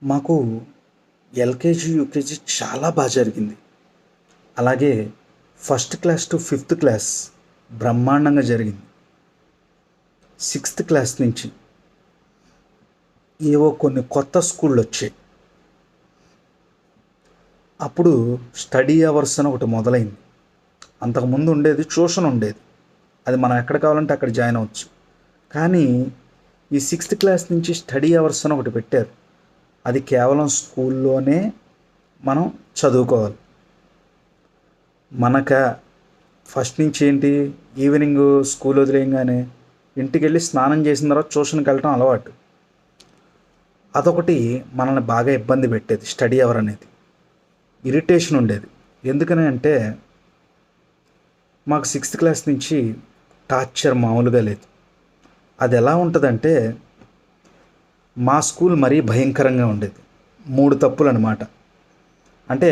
మాకు LKG, UKG చాలా జరిగింది. అలాగే first class to fifth class బ్రహ్మాండంగా జరిగింది. సిక్స్త్ క్లాస్ నుంచి ఏవో కొన్ని కొత్త స్కూళ్ళొచ్చాయి. అప్పుడు స్టడీ అవర్స్ అని ఒకటి మొదలైంది. అంతకుముందు ఉండేది ట్యూషన్ ఉండేది. అది మనం ఎక్కడ కావాలంటే అక్కడ జాయిన్ అవ్వచ్చు. కానీ ఈ సిక్స్త్ క్లాస్ నుంచి స్టడీ అవర్స్ అని ఒకటి పెట్టారు. అది కేవలం స్కూల్లోనే మనం చదువుకోవాలి. మనక ఫస్ట్ నుంచి ఏంటి, ఈవినింగ్ స్కూల్ వదిలేయంగానే ఇంటికెళ్ళి స్నానం చేసిన తర్వాత ట్యూషన్కి వెళ్ళటం అలవాటు. అదొకటి మనల్ని బాగా ఇబ్బంది పెట్టేది. స్టడీ అవర్ అనేది ఇరిటేషన్ ఉండేది. ఎందుకని అంటే మాకు సిక్స్త్ క్లాస్ నుంచి టార్చర్ మామూలుగా లేదు. అది ఎలా ఉంటుందంటే మా స్కూల్ మరీ భయంకరంగా ఉండేది. 3 తప్పులు అనమాట. అంటే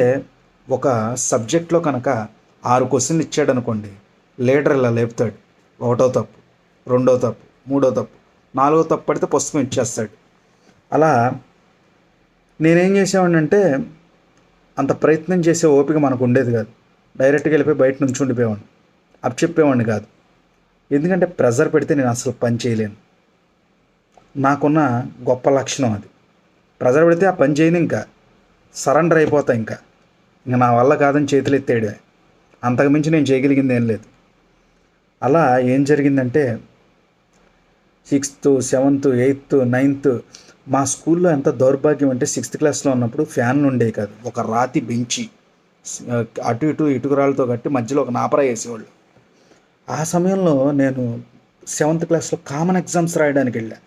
ఒక సబ్జెక్ట్లో కనుక 6 క్వశ్చన్లు ఇచ్చాడనుకోండి, లీడర్ ఇలా లేపుతాడు. 1వ తప్పు, 2వ తప్పు, 3వ తప్పు, 4వ తప్పు పడితే పుస్తకం ఇచ్చేస్తాడు. అలా నేనేం చేసేవాడిని అంటే అంత ప్రయత్నం చేసే ఓపిక మనకు ఉండేది కాదు. డైరెక్ట్గా వెళ్ళిపోయి బయట నుంచి ఉండిపోయేవాడిని. అప్ చెప్పేవాడిని కాదు. ఎందుకంటే ప్రెజర్ పెడితే నేను అసలు పని చేయలేను. నాకున్న గొప్ప లక్షణం అది. ప్రెజర్ పెడితే ఆ పని చేయను, ఇంకా సరెండర్ అయిపోతా. ఇంకా నా వల్ల కాదని చేతులు ఎత్తేయడమే. అంతకుమించి నేను చేయగలిగింది ఏం లేదు. అలా ఏం జరిగిందంటే 6th, 7th, 8th, 9th మా స్కూల్లో ఎంత దౌర్భాగ్యం అంటే 6th క్లాస్లో ఉన్నప్పుడు ఫ్యాన్లు ఉండేవి కాదు. ఒక రాతి బెంచి అటు ఇటు ఇటుకరాలతో కట్టి మధ్యలో ఒక నాపరా వేసేవాళ్ళు. ఆ సమయంలో నేను 7th క్లాస్లో కామన్ ఎగ్జామ్స్ రాయడానికి వెళ్ళా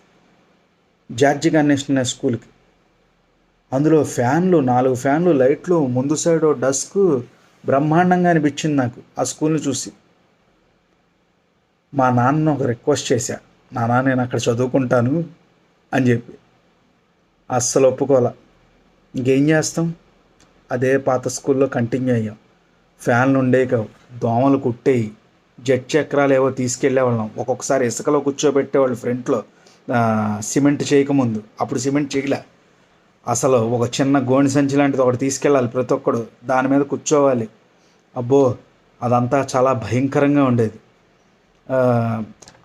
జార్జి గణేషన్ స్కూల్కి. అందులో ఫ్యాన్లు, 4 ఫ్యాన్లు, లైట్లు, ముందు సైడ్ డస్క్ బ్రహ్మాండంగా అనిపించింది నాకు ఆ స్కూల్ని చూసి. మా నాన్న ఒక రిక్వెస్ట్ చేశా, నాన్న నేను అక్కడ చదువుకుంటాను అని చెప్పి. అస్సలు ఒప్పుకోలే. ఇంకేం చేస్తాం, అదే పాత స్కూల్లో కంటిన్యూ అయ్యాం. ఫ్యాన్లు ఉండేవి కావు, దోమలు కుట్టేవి, జెట్ చక్రాలు ఏవో తీసుకెళ్ళేవాళ్ళం. ఒక్కొక్కసారి ఇసుకలో కూర్చోబెట్టేవాళ్ళు ఫ్రంట్లో, సిమెంట్ చేయకముందు. అప్పుడు సిమెంట్ చేయలే. అసలు ఒక చిన్న గోణి సంచి లాంటిది ఒకటి తీసుకెళ్ళాలి ప్రతి ఒక్కడు, దాని మీద కూర్చోవాలి. అబ్బో, అదంతా చాలా భయంకరంగా ఉండేది.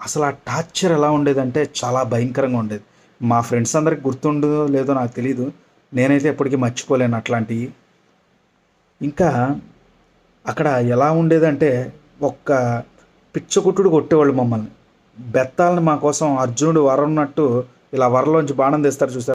అసలు ఆ టార్చర్ ఎలా ఉండేదంటే చాలా భయంకరంగా ఉండేది. మా ఫ్రెండ్స్ అందరికి గుర్తుండదో లేదో నాకు తెలీదు. నేనైతే ఎప్పటికీ మర్చిపోలేను అట్లాంటివి. ఇంకా అక్కడ ఎలా ఉండేదంటే ఒక్క పిచ్చకుట్టుడు కొట్టేవాళ్ళు మమ్మల్ని. బెత్తాలని మా కోసం అర్జునుడు వర ఉన్నట్టు ఇలా వరలోంచి బాణం తెస్తారు చూసారు.